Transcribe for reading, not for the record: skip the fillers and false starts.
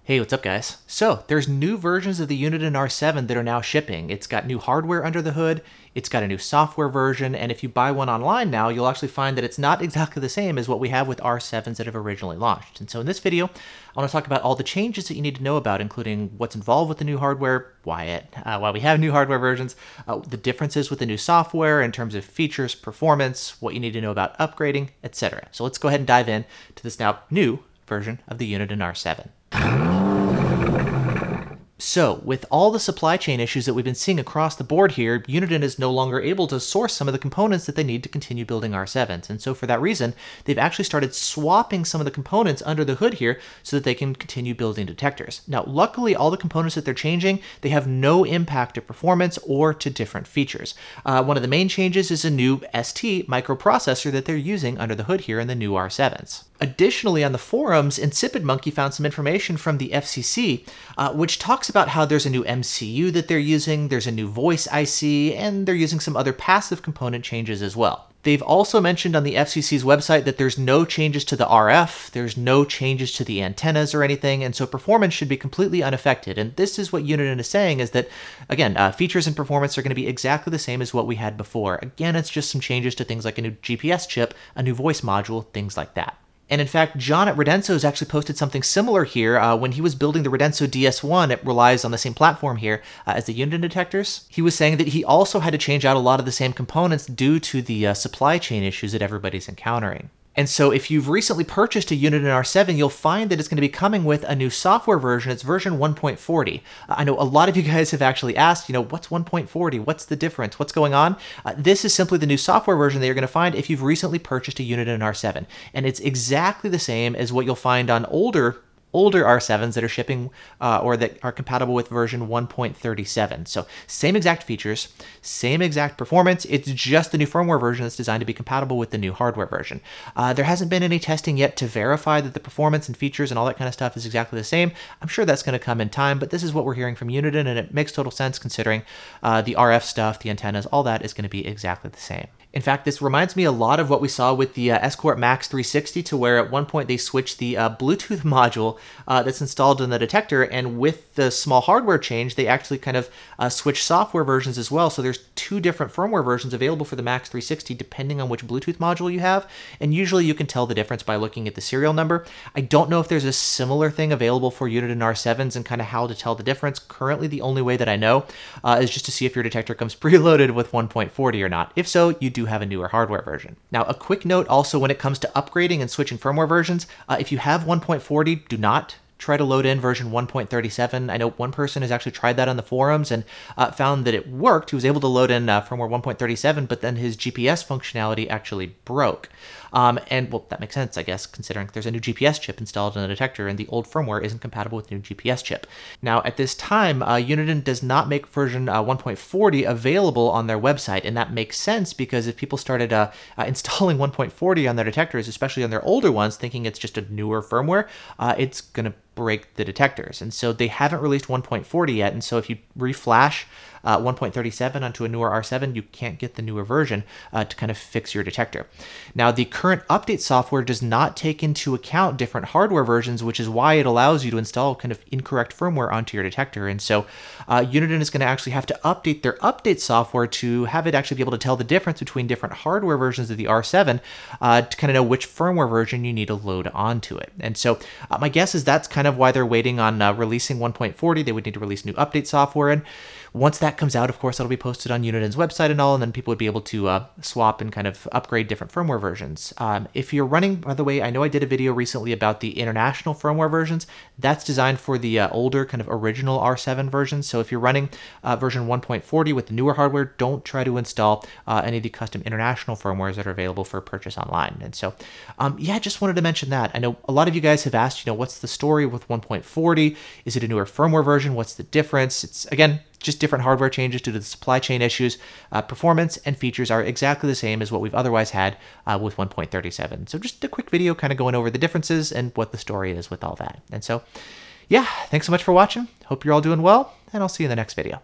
Hey, what's up guys? So, there's new versions of the Uniden R7 that are now shipping. It's got new hardware under the hood, it's got a new software version, and if you buy one online now, you'll actually find that it's not exactly the same as what we have with R7s that have originally launched. And so in this video, I want to talk about all the changes that you need to know about, including what's involved with the new hardware, why we have new hardware versions, the differences with the new software in terms of features, performance, what you need to know about upgrading, etc. So let's go ahead and dive in to this now new version of the Uniden R7. So, with all the supply chain issues that we've been seeing across the board here, Uniden is no longer able to source some of the components that they need to continue building R7s. And so for that reason, they've actually started swapping some of the components under the hood here so that they can continue building detectors. Now, luckily, all the components that they're changing, they have no impact to performance or to different features. One of the main changes is a new ST microprocessor that they're using under the hood here in the new R7s. Additionally, on the forums, Insipid Monkey found some information from the FCC, which talks about how there's a new MCU that they're using, there's a new voice IC, and they're using some other passive component changes as well. They've also mentioned on the FCC's website that there's no changes to the RF, there's no changes to the antennas or anything, and so performance should be completely unaffected. And this is what Uniden is saying is that, again, features and performance are going to be exactly the same as what we had before. Again, it's just some changes to things like a new GPS chip, a new voice module, things like that. And in fact, John at Redenso has actually posted something similar here. When he was building the Redenso DS1, it relies on the same platform here as the Uniden detectors. He was saying that he also had to change out a lot of the same components due to the supply chain issues that everybody's encountering. And so if you've recently purchased a Uniden R7, you'll find that it's going to be coming with a new software version. It's version 1.40. I know a lot of you guys have actually asked, what's 1.40? What's the difference? What's going on? This is simply the new software version that you're going to find if you've recently purchased a Uniden R7. And it's exactly the same as what you'll find on older R7s that are shipping or that are compatible with version 1.37. So same exact features, same exact performance. It's just the new firmware version that's designed to be compatible with the new hardware version. There hasn't been any testing yet to verify that the performance and features and all that kind of stuff is exactly the same. I'm sure that's going to come in time, but this is what we're hearing from Uniden, and it makes total sense considering the RF stuff, the antennas, all that is going to be exactly the same. In fact, this reminds me a lot of what we saw with the Escort Max 360, to where at one point they switched the Bluetooth module that's installed in the detector, and with the small hardware change, they actually kind of switched software versions as well. So there's two different firmware versions available for the Max 360 depending on which Bluetooth module you have, and usually you can tell the difference by looking at the serial number. I don't know if there's a similar thing available for Uniden R7s and kind of how to tell the difference. Currently, the only way that I know is just to see if your detector comes preloaded with 1.40 or not. If so, you do have a newer hardware version. Now, a quick note also when it comes to upgrading and switching firmware versions, if you have 1.40, do not try to load in version 1.37. I know one person has actually tried that on the forums and found that it worked. He was able to load in firmware 1.37, but then his GPS functionality actually broke. And well, that makes sense, I guess, considering there's a new GPS chip installed in the detector and the old firmware isn't compatible with the new GPS chip. Now, at this time, Uniden does not make version 1.40 available on their website, and that makes sense because if people started installing 1.40 on their detectors, especially on their older ones, thinking it's just a newer firmware, it's going to break the detectors. And so they haven't released 1.40 yet, and so if you reflash 1.37 onto a newer R7, you can't get the newer version to kind of fix your detector. Now, the current update software does not take into account different hardware versions, which is why it allows you to install kind of incorrect firmware onto your detector. And so Uniden is going to actually have to update their update software to have it actually be able to tell the difference between different hardware versions of the R7 to kind of know which firmware version you need to load onto it. And so my guess is that's kind of why they're waiting on releasing 1.40. They would need to release new update software, and once that comes out, of course, it'll be posted on Uniden's website and all, and then people would be able to swap and kind of upgrade different firmware versions. If you're running, by the way, I know I did a video recently about the international firmware versions. That's designed for the older kind of original R7 versions. So if you're running version 1.40 with the newer hardware, don't try to install any of the custom international firmwares that are available for purchase online. And so, yeah, just wanted to mention that. I know a lot of you guys have asked, what's the story with 1.40? Is it a newer firmware version? What's the difference? It's, again, just different hardware changes due to the supply chain issues. Performance and features are exactly the same as what we've otherwise had with 1.37. So just a quick video kind of going over the differences and what the story is with all that. And so, yeah, thanks so much for watching. Hope you're all doing well, and I'll see you in the next video.